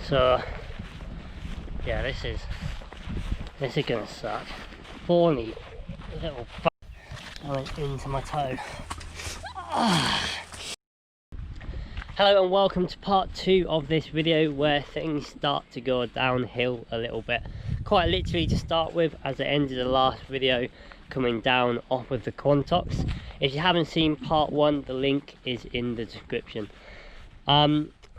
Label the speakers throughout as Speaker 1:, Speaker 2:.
Speaker 1: So yeah, this is gonna suck. Thorny little I went into my toe. Hello and welcome to part 2 of this video, where things start to go downhill a little bit. Quite literally to start with, as I ended the last video coming down off of the Quantox. If you haven't seen part 1, the link is in the description.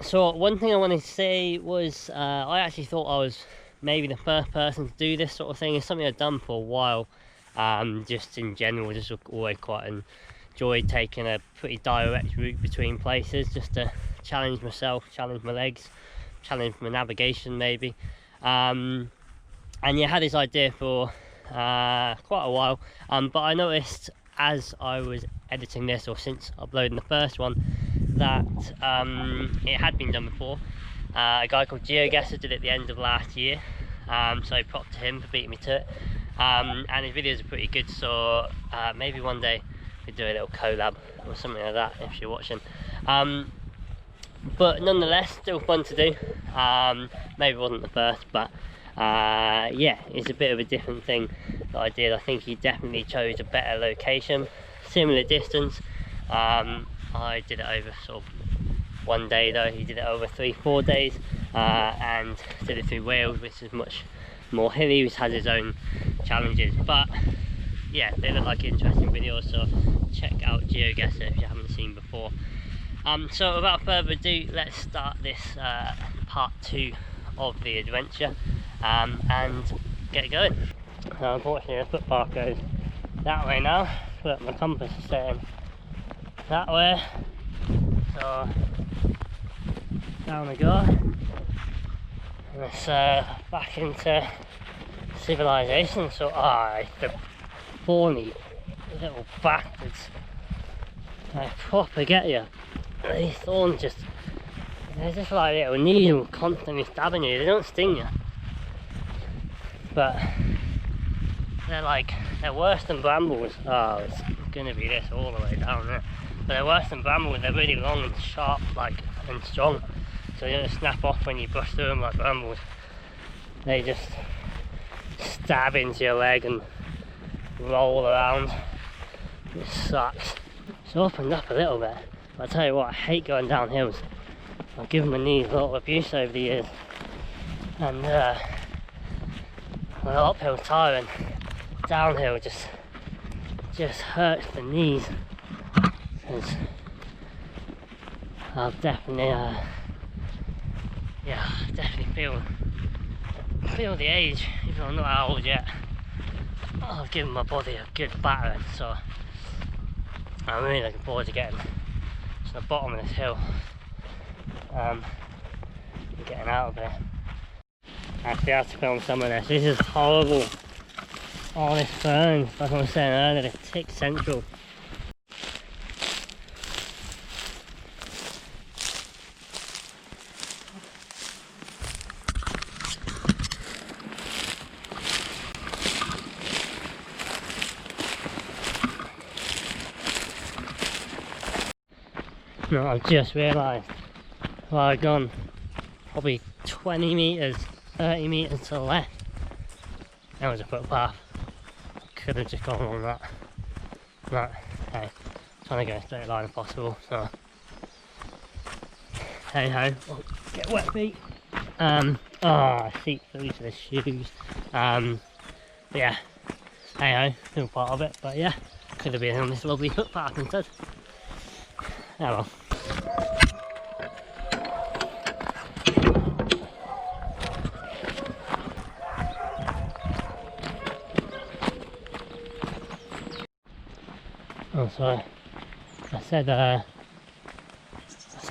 Speaker 1: So one thing I wanted to say was I actually thought I was maybe the first person to do this sort of thing. It's something I've done for a while, just in general, just always quite enjoyed taking a pretty direct route between places, just to challenge myself, challenge my legs, challenge my navigation maybe. And yeah, I had this idea for quite a while, but I noticed as I was editing this, or since uploading the first one, that it had been done before. A guy called GeoGuessr did it at the end of last year, so prop to him for beating me to it. And his videos are pretty good, so maybe one day we do a little collab or something like that if you're watching. But nonetheless, still fun to do. Maybe it wasn't the first, but yeah, it's a bit of a different thing that I did. I think he definitely chose a better location, similar distance. I did it over sort of one day though. He did it over 3-4 days, and did it through Wales, which is much more hilly, which has its own challenges. But yeah, they look like interesting videos, so check out GeoGuessr if you haven't seen before. So without further ado, let's start this part 2 of the adventure, and get going. Now, unfortunately the footpath goes that way now, but my compass is saying that way, so down we go. And it's back into civilization. So the thorny little bastards, they proper get you. These thorns they're just like little needles constantly stabbing you. They don't sting you, but they're worse than brambles. Oh, it's gonna be this all the way down there. But they're worse than brambles. They're really long and sharp, and strong, so they don't snap off when you brush through them like brambles. They just stab into your leg and roll around. It sucks. It's opened up a little bit, but I tell you what, I hate going down hills. I've given my knees a lot of abuse over the years, and well, uphill tiring, downhill just hurts the knees. Because I've definitely yeah, I definitely feel the age, even though I'm not that old yet. I've given my body a good battering, so I'm really looking forward to getting to the bottom of this hill, and getting out of there. Actually, I have to film some of this. This is horrible. All this fern, like I was saying earlier, it's tick central. No, I've just realised, well, I've gone probably 20 metres, 30 metres to the left. That was a footpath. Could have just gone on that. But hey, trying to go as straight line as possible, so hey ho. Oh, get wet feet. I seep through to the shoes. But yeah, hey ho, still part of it, but yeah, could have been on this lovely footpath instead. Oh well. Oh, sorry. I said I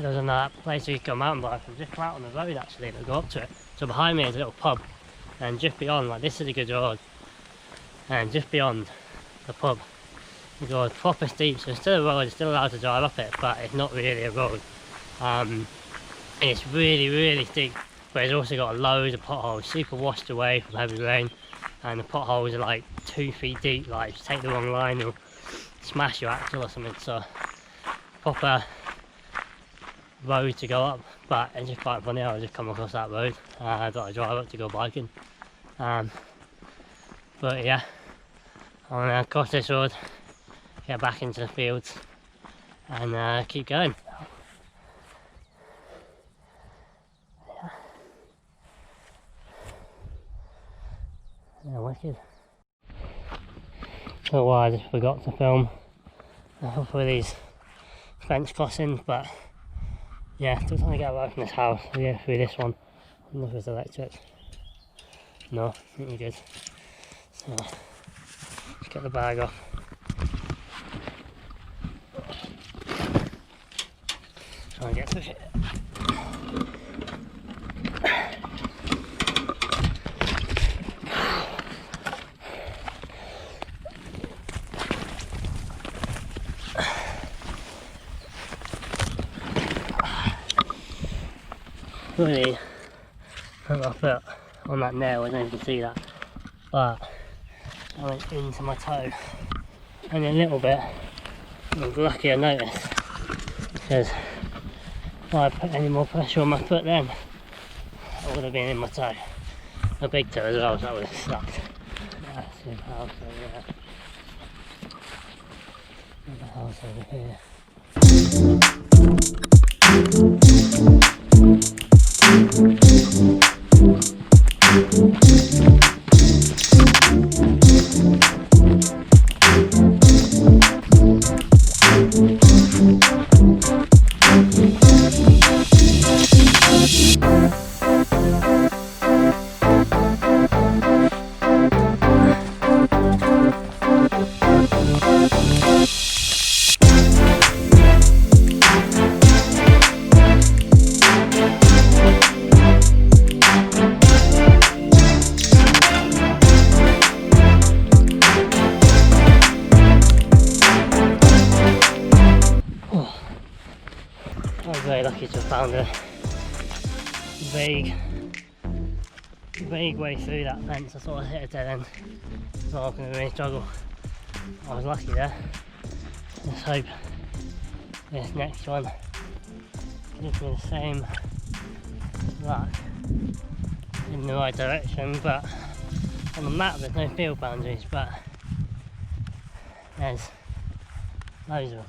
Speaker 1: was on that place where you can go mountain bike, and just come out on the road actually and go up to it. So behind me is a little pub, and just beyond, like, this is a good road, and just beyond the pub you go proper steep, so it's still a road, it's still allowed to drive up it, but it's not really a road. And it's really steep, but it's also got loads of potholes, super washed away from heavy rain, and the potholes are like 2 feet deep. Like, if you take the wrong line you'll smash your axle or something. So proper road to go up, but it's just quite funny. I just come across that road. I thought I'd drive up to go biking. But yeah, I'm gonna cross this road, get back into the fields, and keep going. Yeah, wicked. So I just forgot to film for these fence crossings, but yeah, still trying to get away from this house. We go through this one. I don't know if it's electric. No, I think we're good. So let's get the bag off. Try and get through it. Really put my foot on that nail, I don't know if you can see that, but I went into my toe and a little bit. I was lucky I noticed, because if I put any more pressure on my foot then I would have been in my toe, a big toe as well, so that would have sucked. That's the house over there. And the house over here. I was very lucky to have found a vague way through that fence. I thought I hit a dead end, so I was going to really struggle. I was lucky there. Let's hope this next one gives me the same luck in the right direction. But on the map there's no field boundaries, but there's loads of them.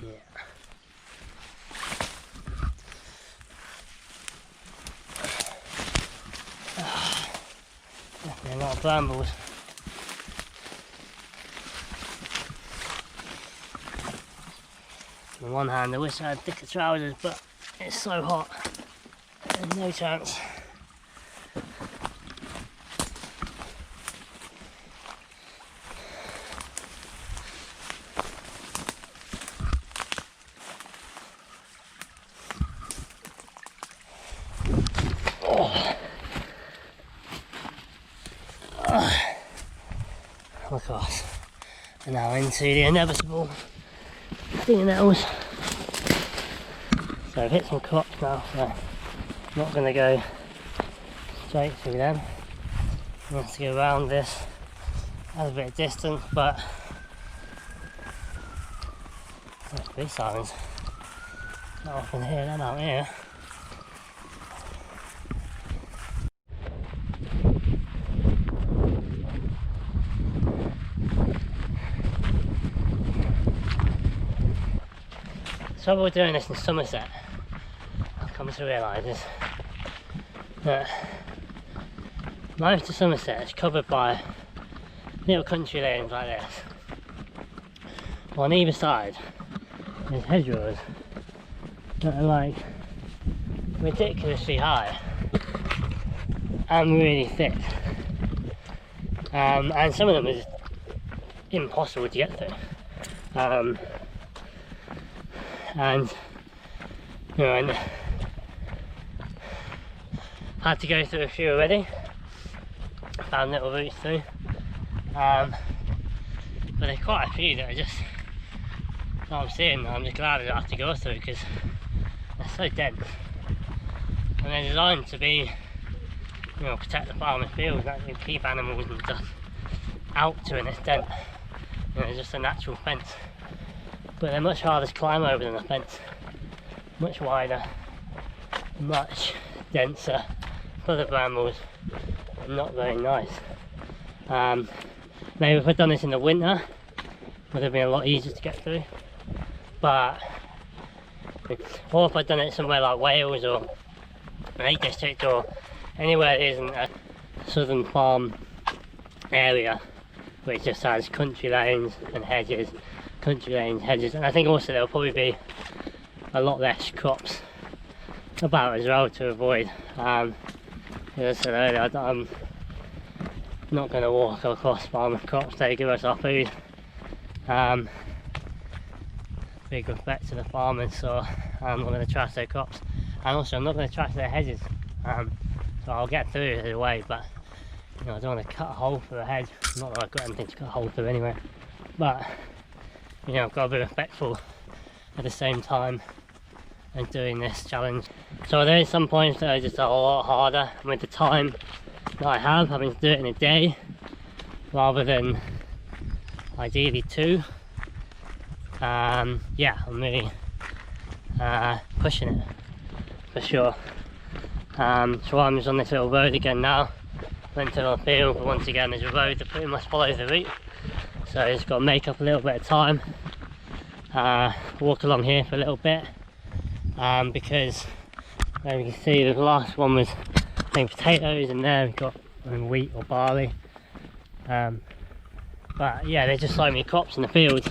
Speaker 1: Yeah. Definitely a lot of brambles. On the one hand, I wish I had thicker trousers, but it's so hot, there's no chance. Of course, and now into the inevitable fingernails. So I've hit some crops now, so I'm not going to go straight through them. I'm going to go around this at a bit of distance, but there's police sirens. Not often hear them out here. The trouble with doing this in Somerset, I've come to realise, is that most of Somerset is covered by little country lanes like this. On either side there's hedgerows that are like ridiculously high and really thick, and some of them are just impossible to get through. And you know, and had to go through a few already. Found little routes through, but there's quite a few that are just that I'm seeing. I'm just glad I don't have to go through because they're so dense, and they're designed to be, you know, protect the farming fields and actually keep animals and stuff out to an extent. You know, just a natural fence. but they're much harder to climb over than a fence. Much wider, much denser, full of brambles, and not very nice. Maybe if I'd done this in the winter, it would have been a lot easier to get through. But, or if I'd done it somewhere like Wales or Lake District or anywhere that isn't a southern farm area, which just has country lanes and hedges, country lanes, hedges, and I think also there'll probably be a lot less crops about as well to avoid. As I said earlier, I'm not going to walk across farm crops. They give us our food. Big respect to the farmers, so I'm not going to trash their crops, and also I'm not going to trash their hedges. So I'll get through it either way, but you know, I don't want to cut a hole through a hedge. Not that I've got anything to cut a hole through anyway, but you know, I've got to be respectful at the same time and doing this challenge. So there are some points that are just a lot harder, and with the time that I have, having to do it in a day rather than ideally 2. Yeah, I'm really pushing it for sure. So I'm just on this little road again now. Went to the field, but once again there's a road that pretty much follows the route, so I just got to make up a little bit of time, walk along here for a little bit, because there you can see the last one was I think potatoes, and there we've got wheat or barley, but yeah, there's just so many crops in the field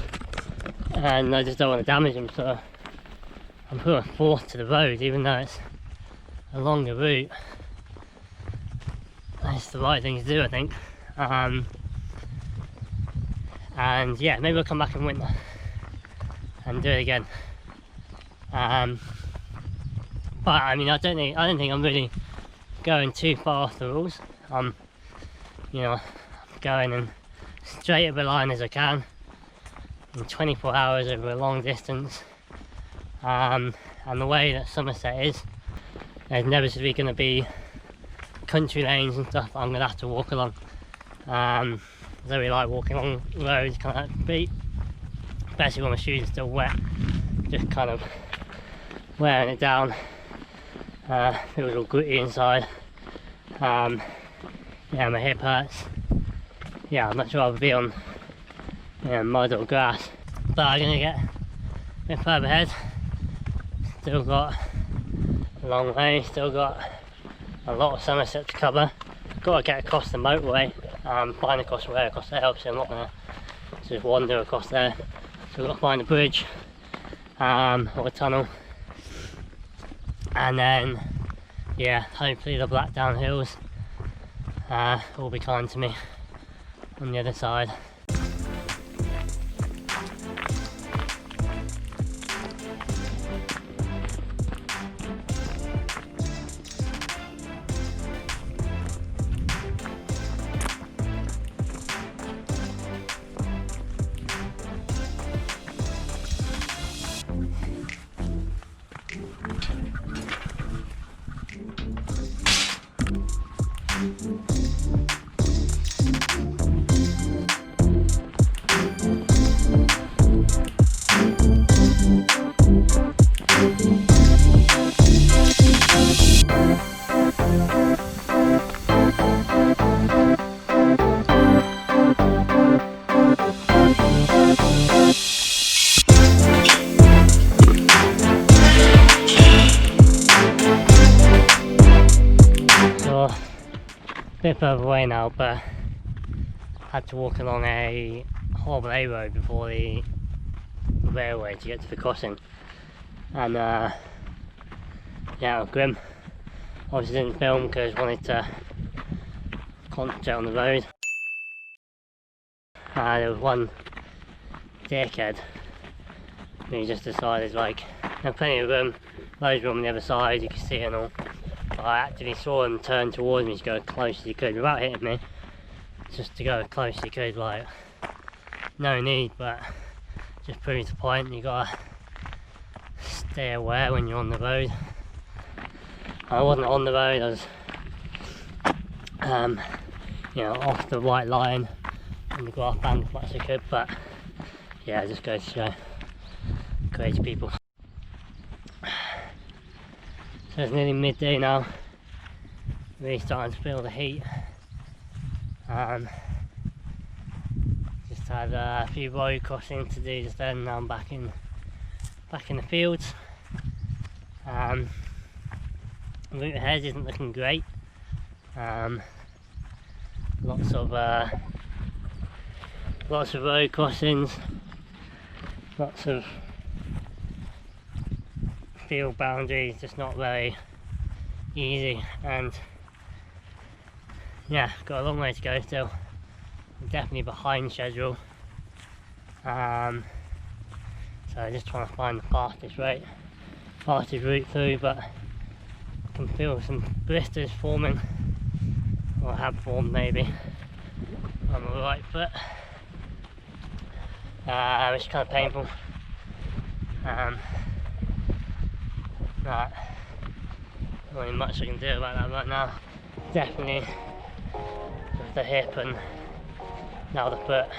Speaker 1: and I just don't want to damage them, so I'm putting forth to the road even though it's along the route. It's the right thing to do, I think. And yeah, maybe I'll come back in winter and do it again. But I mean, I don't think I'm really going too far off the rules. You know, I'm going in straight up a line as I can in 24 hours over a long distance. And the way that Somerset is, there's inevitably going to be country lanes and stuff I'm going to have to walk along. I don't really like walking along roads, kind of like feet, especially when my shoes are still wet, just kind of wearing it down. Feels all gritty inside. Yeah, my hip hurts. Yeah, I'd much rather be on mud or grass. But I'm going to get a bit further ahead. Still got a long way, still got a lot of Somerset to cover. Got to get across the motorway, find across where across there. Obviously I'm not going to just wander across there, so I've got to find a bridge or a tunnel, and then yeah, hopefully the Blackdown Hills will be kind to me on the other side. Bit further away now, but had to walk along a horrible A road before the railway to get to the crossing, and yeah, it was grim. Obviously didn't film because I wanted to concentrate on the road. There was one dickhead who just decided, like, there's plenty of room, loads of room on the other side, you can see it and all. I actually saw him turn towards me to go as close as he could without hitting me, just to go as close as he could. Like, no need, but just proves the point. You gotta stay aware when you're on the road. I wasn't on the road, I was you know, off the white line on the grass bank as much as I could, but yeah, it just goes to show Crazy people. So it's nearly midday now. Really starting to feel the heat. Just had a few road crossings to do just then. Now I'm back in the fields. The route ahead isn't looking great. Lots of road crossings, lots of field boundaries, just not very easy, and yeah, got a long way to go still. I'm definitely behind schedule, so just trying to find the fastest route through, but I can feel some blisters forming, or have formed maybe, on the right foot, which is kind of painful. But not really much I can do about that right now. Definitely with the hip and now the foot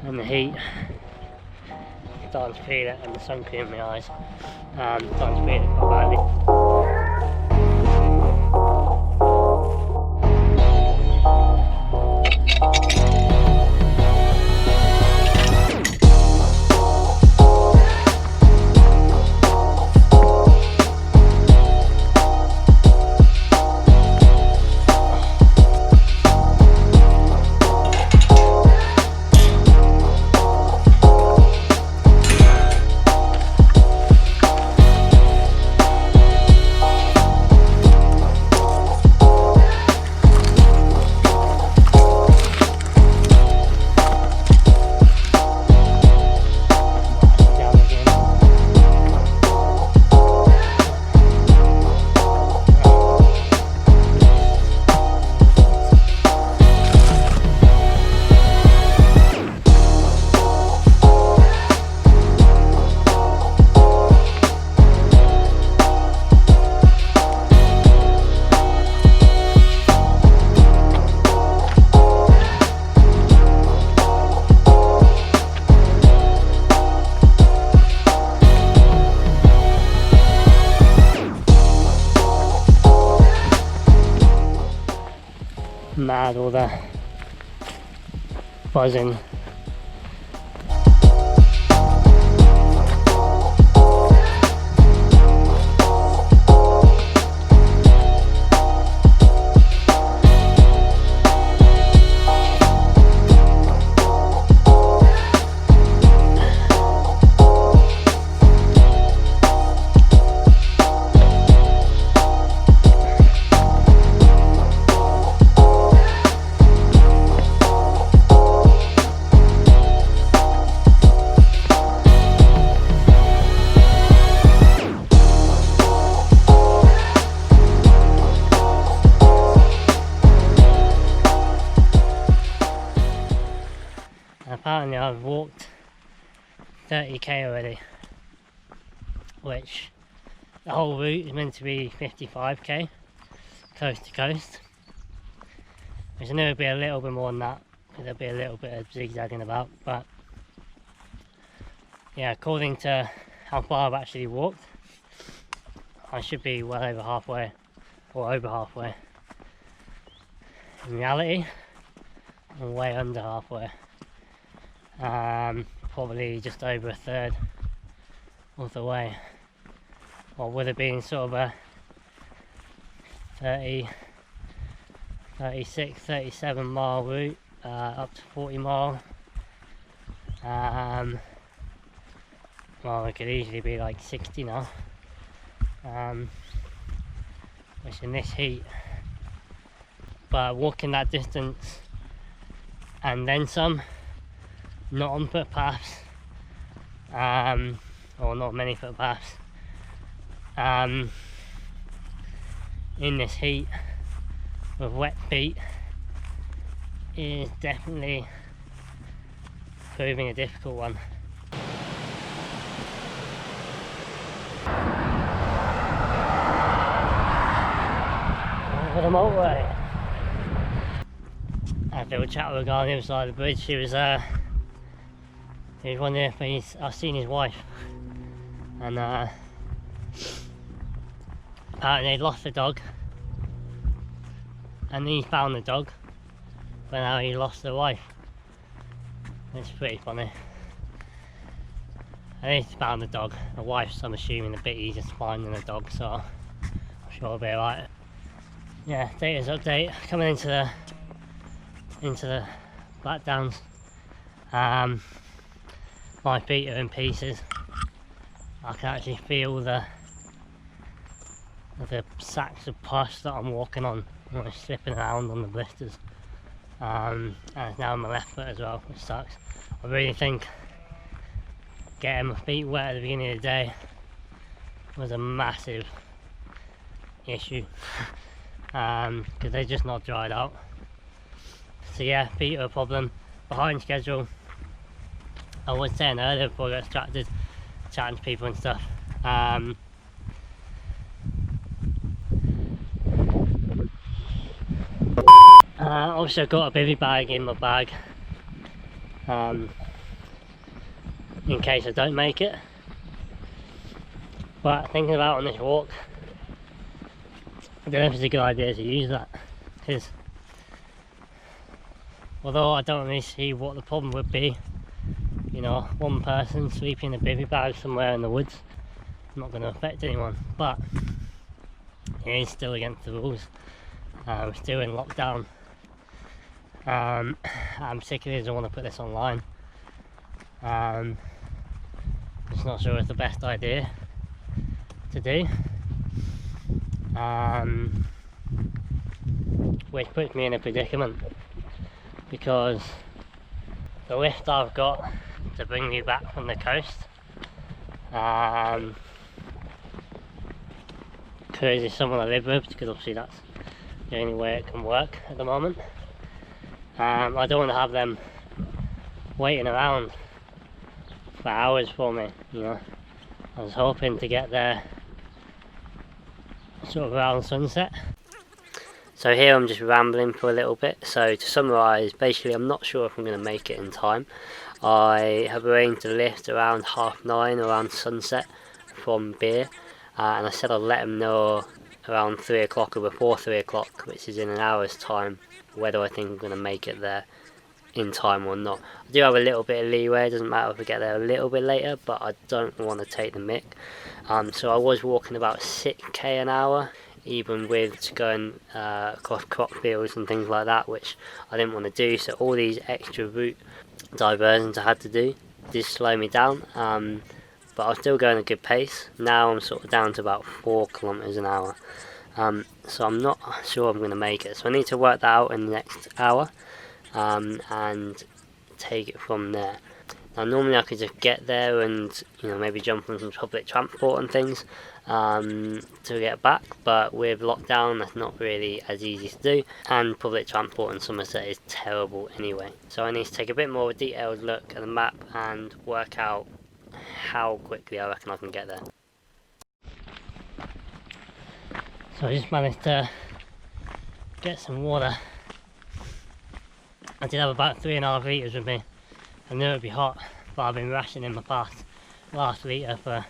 Speaker 1: and the heat, starting to feel it, and the sun cream in my eyes, starting to feel it quite badly. Mad, all the buzzing. Apparently I've walked 30k already, which the whole route is meant to be 55k coast to coast, which I know will be a little bit more than that, because there'll be a little bit of zigzagging about, but yeah, according to how far I've actually walked, I should be well over halfway, or over halfway. In reality, I'm way under halfway. Probably just over a third of the way. What would have been sort of a 30, 36, 37 mile route, up to 40 mile. Well, it could easily be like 60 now, which in this heat, but walking that distance and then some, not on footpaths, or not many footpaths, in this heat with wet feet, is definitely proving a difficult one. Over the motorway. I had a little chat with a guy on the other side of the bridge. He was wondering if I've seen his wife. and apparently he'd lost the dog, and he found the dog, but now he lost the wife. It's pretty funny. And he's found the dog. The wife's, I'm assuming, a bit easier to find than the dog, so I'm sure it'll be alright. Yeah, data's update coming into the Black Downs. My feet are in pieces. I can actually feel the sacks of pus that I'm walking on when I'm slipping around on the blisters. And it's now on my left foot as well, which sucks. I really think getting my feet wet at the beginning of the day was a massive issue, because they're just not dried out. So yeah, feet are a problem, behind schedule. I was saying earlier before I got distracted, chatting to people and stuff. Also got a bivy bag in my bag, in case I don't make it. But thinking about on this walk, I don't know if it's a good idea to use that, because although I don't really see what the problem would be, you know, one person sleeping in a bivy bag somewhere in the woods, not going to affect anyone, but it is still against the rules. We're still in lockdown. And particularly don't want to put this online. Just not sure it's the best idea to do, which puts me in a predicament, because the lift I've got to bring me back from the coast, because it's someone I live with, because obviously that's the only way it can work at the moment. I don't want to have them waiting around for hours for me, you know. I was hoping to get there sort of around sunset. So here I'm just rambling for a little bit. So to summarise, basically I'm not sure if I'm going to make it in time. I have arranged a lift around 9:30 around sunset from Beer, and I said I'll let them know around 3 o'clock or before 3 o'clock, which is in an hour's time, whether I think I'm going to make it there in time or not. I do have a little bit of leeway, it doesn't matter if I get there a little bit later, but I don't want to take the mick. So I was walking about 6k an hour, even with going across crop fields and things like that, which I didn't want to do. So all these extra route diversions I had to do did slow me down, but I was still going a good pace. Now I'm sort of down to about 4 kilometers an hour. So I'm not sure I'm going to make it, so I need to work that out in the next hour, and take it from there. Now normally I could just get there and, you know, maybe jump on some public transport and things to get back, but with lockdown that's not really as easy to do, and public transport in Somerset is terrible anyway. So I need to take a bit more of a detailed look at the map and work out how quickly I reckon I can get there. So I just managed to get some water. I did have about 3.5 litres with me. I knew it would be hot, but I've been rationing my last litre for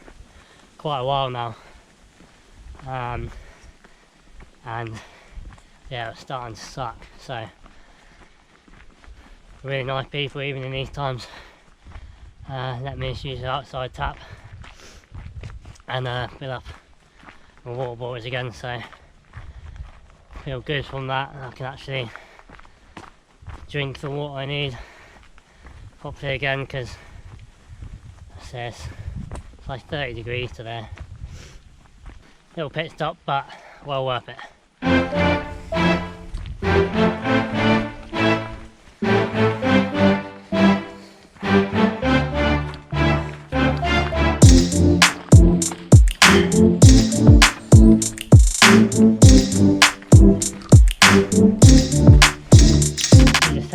Speaker 1: quite a while now. And yeah, it's starting to suck. So really nice people, even in these times, let me just use the outside tap and fill up my water bottles again, so feel good from that. I can actually drink the water I need properly again, because it says it's like 30 degrees today. Little pit stop, but well worth it.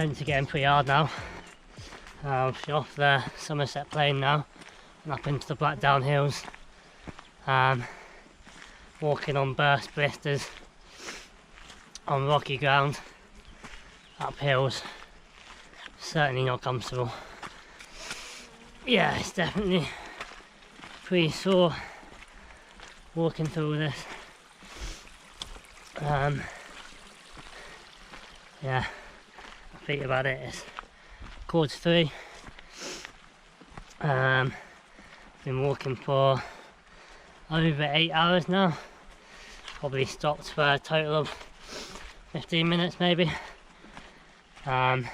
Speaker 1: To getting pretty hard now. Off the Somerset plain now and up into the Blackdown hills, walking on burst blisters on rocky ground up hills, certainly not comfortable. Yeah, it's definitely pretty sore walking through all this. Yeah, I think about it, it's 2:45. Been walking for over 8 hours now. Probably stopped for a total of 15 minutes maybe. And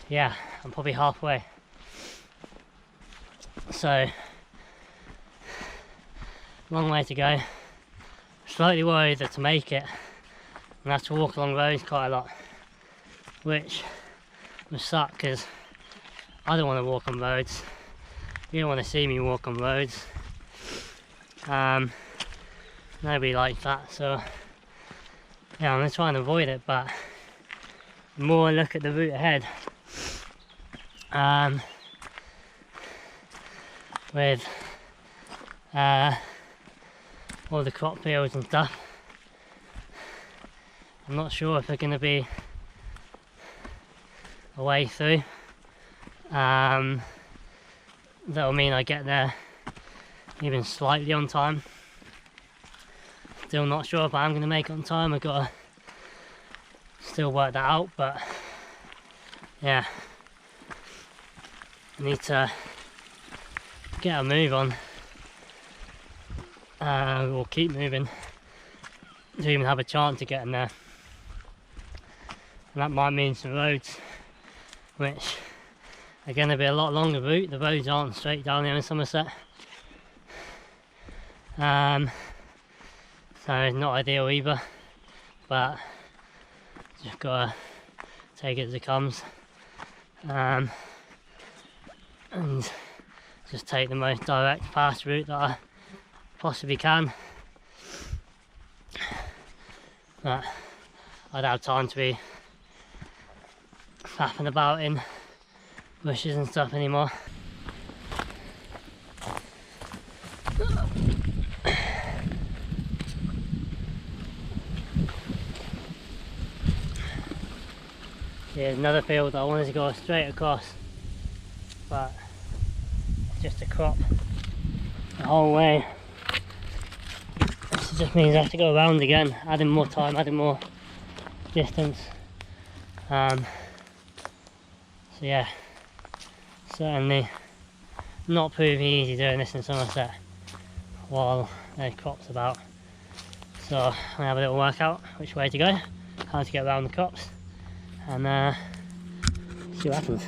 Speaker 1: yeah, I'm probably halfway. So, long way to go. Slightly worried that to make it, I'm gonna have to walk along roads quite a lot, which will suck because I don't want to walk on roads. You don't want to see me walk on roads. Nobody likes that, so yeah, I'm gonna try and avoid it. But the more I look at the route ahead, with all the crop fields and stuff, I'm not sure if they're going to be a way through. That'll mean I get there even slightly on time. Still not sure if I'm going to make it on time. I've got to still work that out, but yeah, I need to get a move on, or keep moving to even have a chance of getting there. And that might mean some roads which are going to be a lot longer route. The roads aren't straight down here in Somerset, so it's not ideal either, but just gotta take it as it comes, and just take the most direct fast route that I possibly can. But I don't have time to be faffing about in bushes and stuff anymore. Here's another field that I wanted to go straight across, but it's just a crop the whole way. This just means I have to go around again, adding more time, adding more distance. So yeah, certainly not proving easy doing this in Somerset while there's crops about. So I'm gonna have a little workout which way to go, how to get around the crops, and see what happens.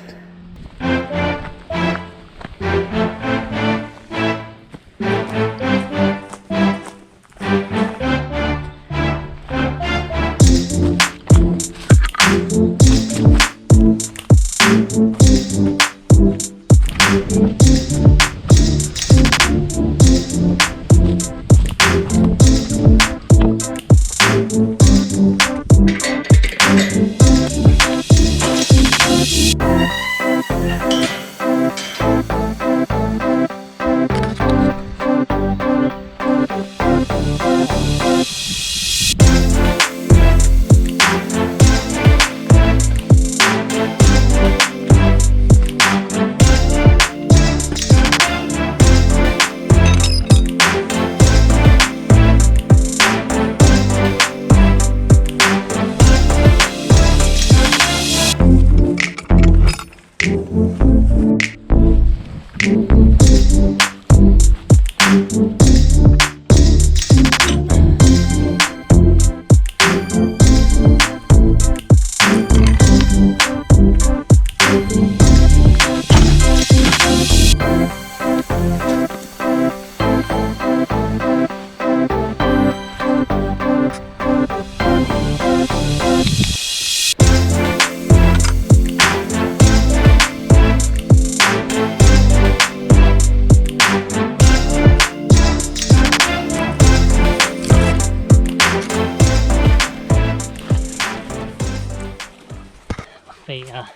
Speaker 1: Feet are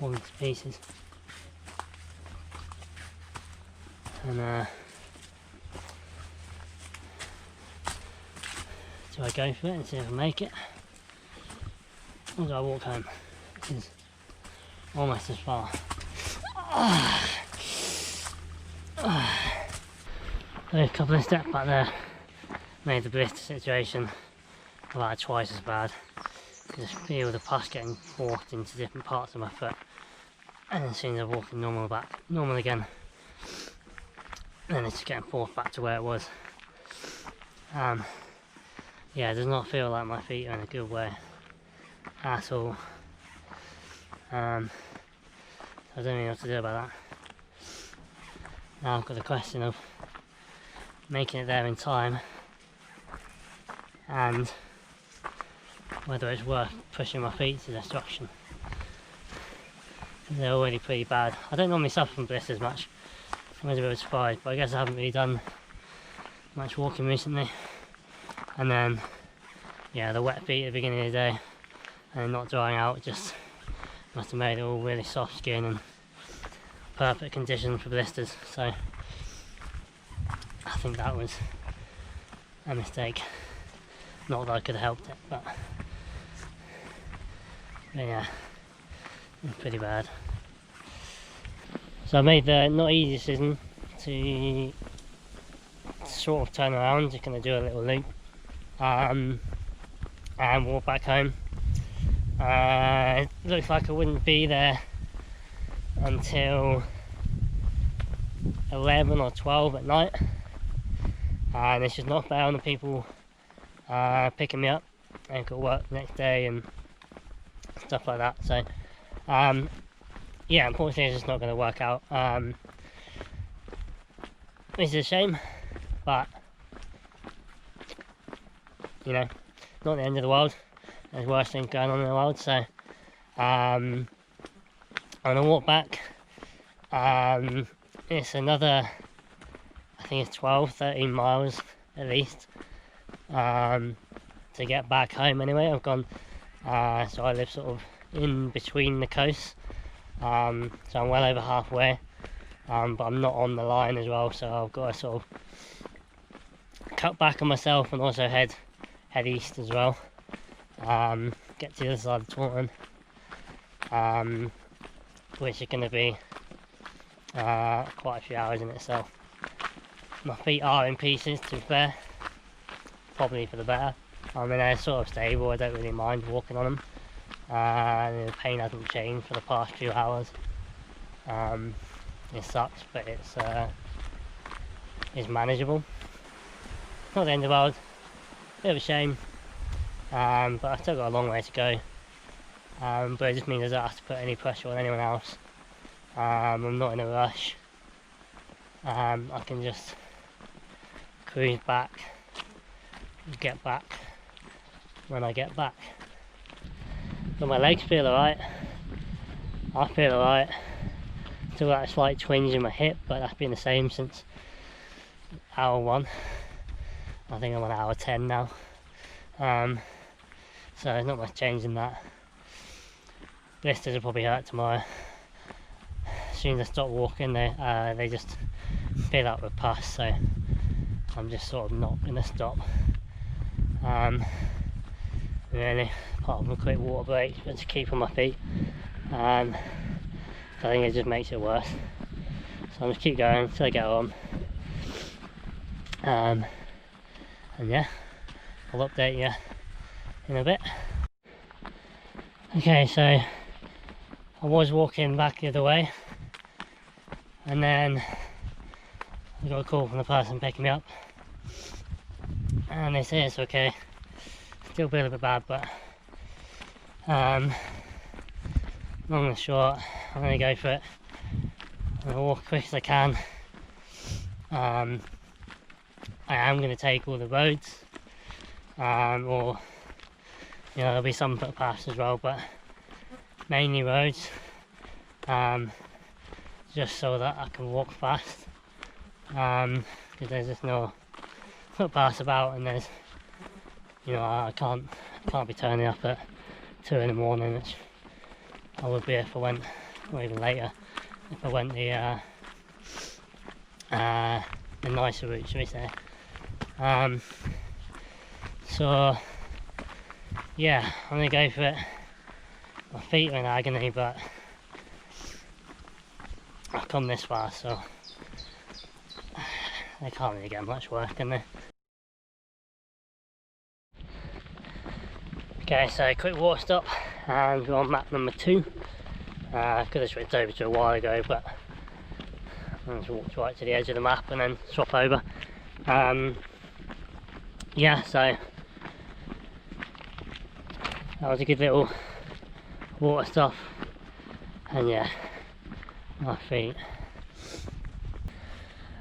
Speaker 1: falling to pieces, and do I go for it and see if I make it, or do I walk home, which is almost as far? A couple of steps back there made the blister situation about twice as bad. I just feel the pus getting forced into different parts of my foot, and as soon as I walk normal again, then it's just getting forced back to where it was. Yeah, it does not feel like my feet are in a good way at all. I don't know what to do about that. Now I've got the question of making it there in time, and whether it's worth pushing my feet to destruction. They're already pretty bad. I don't normally suffer from blisters much. I was a bit surprised, but I guess I haven't really done much walking recently. And then, yeah, the wet feet at the beginning of the day and not drying out just must have made it all really soft skin and perfect conditions for blisters. So I think that was a mistake. Not that I could have helped it, but yeah, it's pretty bad. So I made the not easy decision to sort of turn around, just going to do a little loop and walk back home. It looks like I wouldn't be there until 11 or 12 at night, and it's just not fair on the people picking me up. I've got work the next day and stuff like that, so yeah, unfortunately it's just not going to work out, which is a shame, but you know, not the end of the world. There's worse things going on in the world, so I'm going to walk back. It's another, I think it's 12-13 miles at least to get back home anyway. I've gone, so I live sort of in between the coasts, so I'm well over halfway, but I'm not on the line as well, so I've got to sort of cut back on myself and also head east as well. Get to the other side of Taunton, which is going to be quite a few hours in itself. My feet are in pieces, to be fair, probably for the better. I mean, they're sort of stable, I don't really mind walking on them. The pain hasn't changed for the past few hours. It sucks, but it's manageable. Not the end of the world, bit of a shame, but I've still got a long way to go. But it just means I don't have to put any pressure on anyone else. I'm not in a rush. I can just cruise back, get back when I get back. But my legs feel alright. I feel alright. Still got a slight twinge in my hip, but that's been the same since hour 1. I think I'm on hour 10 now. So there's not much change in that. Blisters will probably hurt tomorrow. As soon as I stop walking, they just fill up with pus, so I'm just sort of not going to stop. Really, apart from a quick water break, but to keep on my feet. I think it just makes it worse. So I'm just keep going until I get on. And yeah, I'll update you in a bit. Okay, so I was walking back the other way, and then I got a call from the person picking me up, and they say it's okay. Still feel a bit bad, but long and short, I'm going to go for it. I'm going to walk as quick as I can. I am going to take all the roads, or you know, there'll be some footpaths as well, but mainly roads, just so that I can walk fast, because there's just no footpaths about, and there's, you know, I can't be turning up at 2 in the morning, which I would be if I went, or even later, if I went the nicer route, should we say. So yeah, I'm gonna go for it. My feet are in agony, but come this far, so they can't really get much work, can they? Okay, so quick water stop, and we're on map number 2. Could have switched over to a while ago, but I just walked right to the edge of the map and then swap over. Yeah, so that was a good little water stop, and yeah, my feet.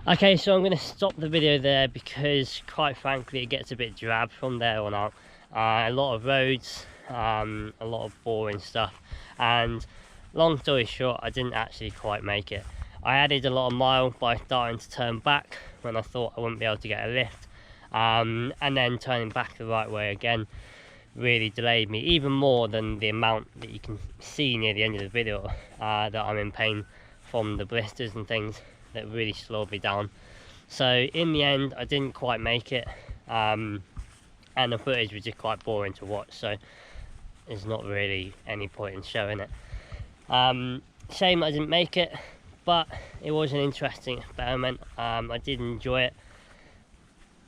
Speaker 1: Okay, so I'm going to stop the video there because quite frankly it gets a bit drab from there on out. A lot of roads, a lot of boring stuff, and long story short, I didn't actually quite make it. I added a lot of mile by starting to turn back when I thought I wouldn't be able to get a lift, and then turning back the right way again really delayed me even more than the amount that you can see near the end of the video, that I'm in pain from the blisters and things that really slowed me down. So in the end I didn't quite make it, and the footage was just quite boring to watch, so there's not really any point in showing it. Shame I didn't make it, but it was an interesting experiment. I did enjoy it.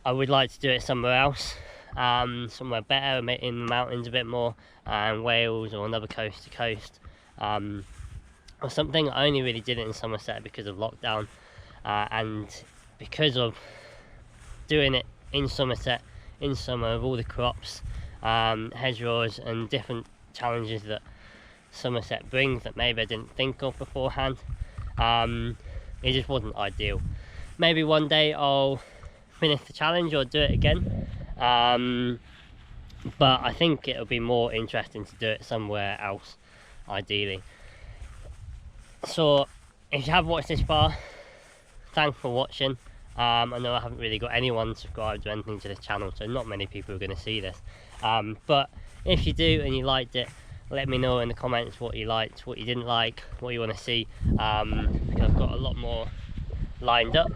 Speaker 1: I would like to do it somewhere else, somewhere better, in the mountains a bit more, Wales or another coast to coast, or something. I only really did it in Somerset because of lockdown, and because of doing it in Somerset in summer with all the crops, hedgerows and different challenges that Somerset brings that maybe I didn't think of beforehand. It just wasn't ideal. Maybe one day I'll finish the challenge or do it again, but I think it'll be more interesting to do it somewhere else, ideally. So if you have watched this far, thanks for watching. I know I haven't really got anyone subscribed or anything to this channel, so not many people are going to see this, but if you do and you liked it, let me know in the comments what you liked, what you didn't like, what you want to see, because I've got a lot more lined up,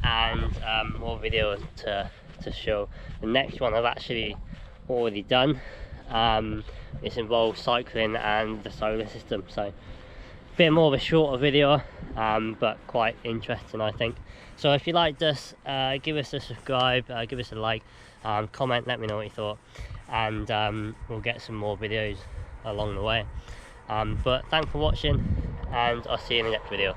Speaker 1: and more videos to show. The next one I've actually already done. This involves cycling and the solar system, so a bit more of a shorter video, but quite interesting I think. So if you liked this, give us a subscribe, give us a like, comment, let me know what you thought, and we'll get some more videos along the way. But thanks for watching, and I'll see you in the next video.